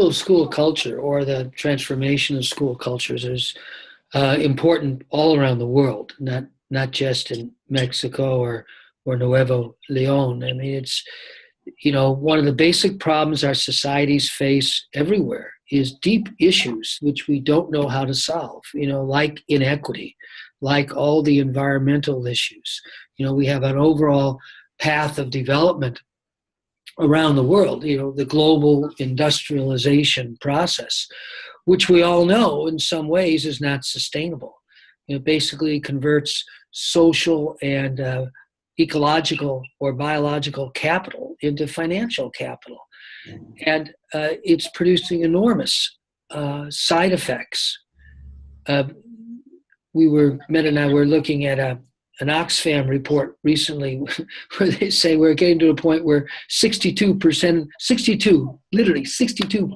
renewal of school culture or the transformation of school cultures is important all around the world, not just in Mexico or Nuevo Leon. I mean, it's, one of the basic problems our societies face everywhere is deep issues which we don't know how to solve, like inequity, like all the environmental issues. We have an overall path of development around the world, the global industrialization process, which we all know in some ways is not sustainable. It basically converts social and ecological or biological capital into financial capital. And it's producing enormous side effects. Mette and I were looking at an Oxfam report recently where they say we're getting to a point where 62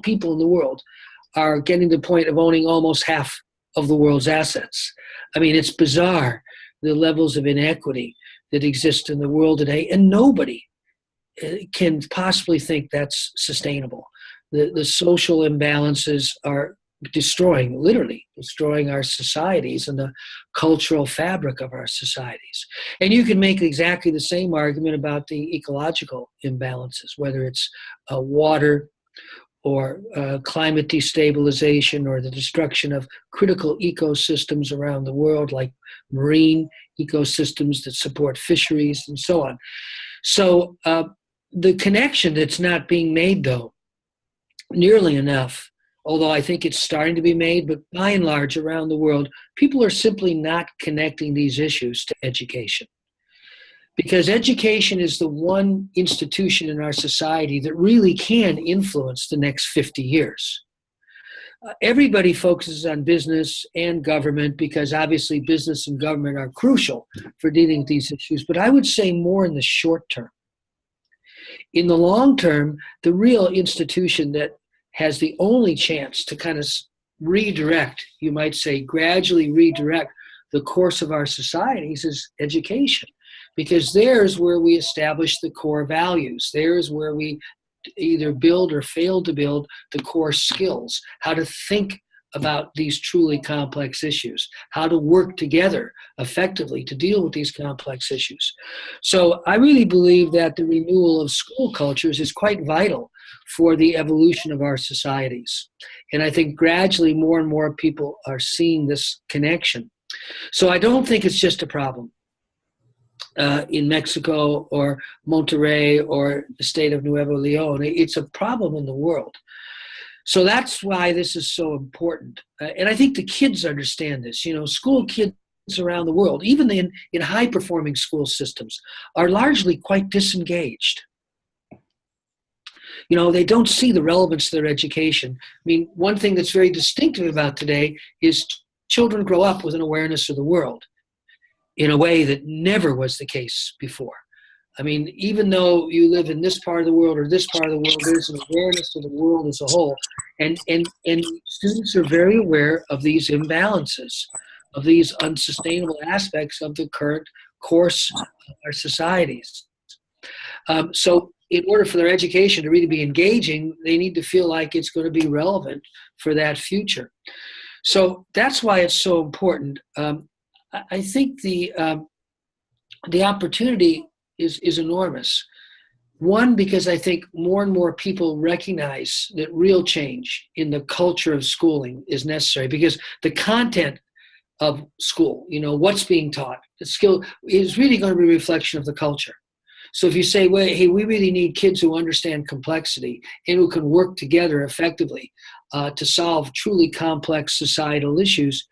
people in the world are getting to the point of owning almost half of the world's assets. I mean, it's bizarre, the levels of inequity that exist in the world today, and nobody can possibly think that's sustainable. The social imbalances are literally destroying our societies and the cultural fabric of our societies. And you can make exactly the same argument about the ecological imbalances, whether it's water or climate destabilization or the destruction of critical ecosystems around the world, like marine ecosystems that support fisheries and so on. So the connection that's not being made, though, nearly enough, although I think it's starting to be made, but by and large around the world, people are simply not connecting these issues to education. Because education is the one institution in our society that really can influence the next 50 years. Everybody focuses on business and government because obviously business and government are crucial for dealing with these issues, but I would say more in the short term. In the long term, the real institution that has the only chance to kind of redirect, you might say, gradually redirect the course of our societies is education. Because there's where we establish the core values. There's where we either build or fail to build the core skills, how to think about these truly complex issues, how to work together effectively to deal with these complex issues. So I really believe that the renewal of school cultures is quite vital for the evolution of our societies. And I think gradually more and more people are seeing this connection. So I don't think it's just a problem in Mexico or Monterrey or the state of Nuevo Leon. It's a problem in the world. So that's why this is so important. And I think the kids understand this. School kids around the world, even in high-performing school systems, are largely quite disengaged. They don't see the relevance of their education. I mean, one thing that's very distinctive about today is children grow up with an awareness of the world in a way that never was the case before. I mean, even though you live in this part of the world or this part of the world, there's an awareness of the world as a whole. And students are very aware of these imbalances, of these unsustainable aspects of the current course of our societies. So in order for their education to really be engaging, they need to feel like it's going to be relevant for that future. So that's why it's so important. I think the opportunity is enormous. One, because I think more and more people recognize that real change in the culture of schooling is necessary, because the content of school, what's being taught, the skill is really going to be a reflection of the culture. So if you say, well, hey, we really need kids who understand complexity and who can work together effectively to solve truly complex societal issues,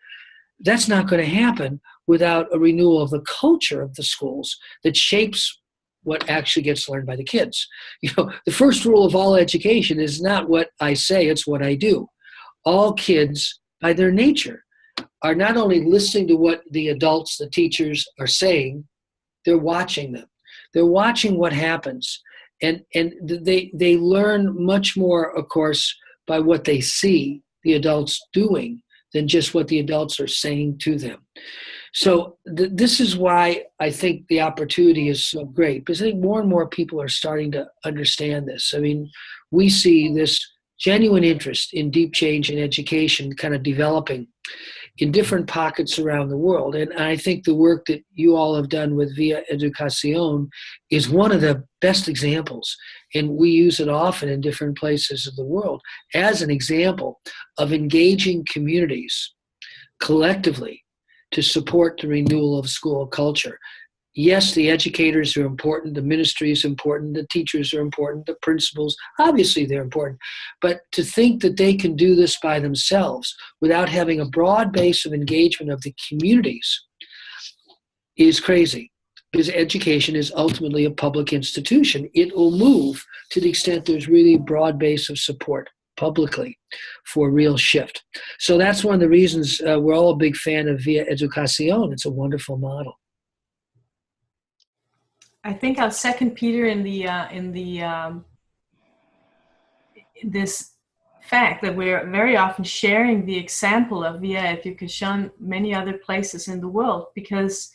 that's not going to happen without a renewal of the culture of the schools that shapes what actually gets learned by the kids. The first rule of all education is not what I say, it's what I do. All kids, by their nature, are not only listening to what the adults, the teachers are saying, they're watching them. They're watching what happens. And they learn much more, of course, by what they see the adults doing than just what the adults are saying to them. So this is why I think the opportunity is so great, because I think more and more people are starting to understand this. I mean, we see this genuine interest in deep change in education kind of developing in different pockets around the world. And I think the work that you all have done with Vía Educación is one of the best examples. And we use it often in different places of the world as an example of engaging communities collectively to support the renewal of school culture. Yes, the educators are important, the ministry is important, the teachers are important, the principals, obviously they're important. But to think that they can do this by themselves without having a broad base of engagement of the communities is crazy, because education is ultimately a public institution. It will move to the extent there's really a broad base of support publicly for a real shift. So that's one of the reasons we're all a big fan of Vía Educación. It's a wonderful model. I think I'll second Peter in this fact that we're very often sharing the example of Vía Educación many other places in the world, because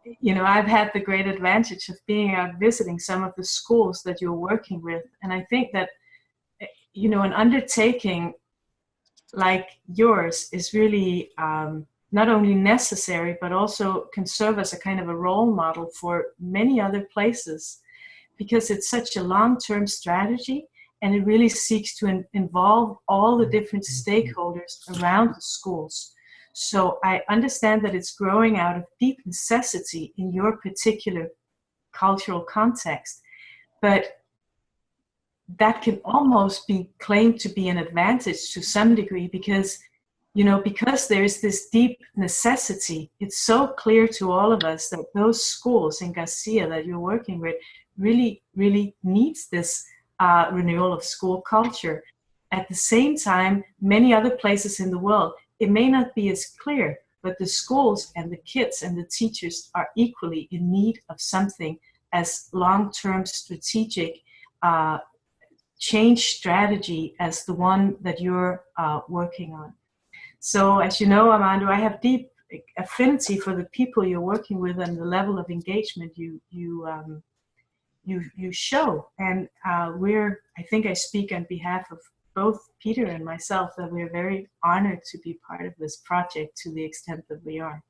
I've had the great advantage of being out visiting some of the schools that you're working with, and I think that an undertaking like yours is really not only necessary, but also can serve as a kind of a role model for many other places, because it's such a long-term strategy, and it really seeks to involve all the different stakeholders around the schools. So I understand that it's growing out of deep necessity in your particular cultural context, but that can almost be claimed to be an advantage to some degree, because there is this deep necessity. It's so clear to all of us that those schools in Garcia that you're working with really, really needs this renewal of school culture. At the same time, many other places in the world, it may not be as clear, but the schools and the kids and the teachers are equally in need of something as long-term strategic change strategy as the one that you're working on. So as you know, Armando, I have deep affinity for the people you're working with and the level of engagement you show. And I think I speak on behalf of both Peter and myself, that we're very honored to be part of this project to the extent that we are.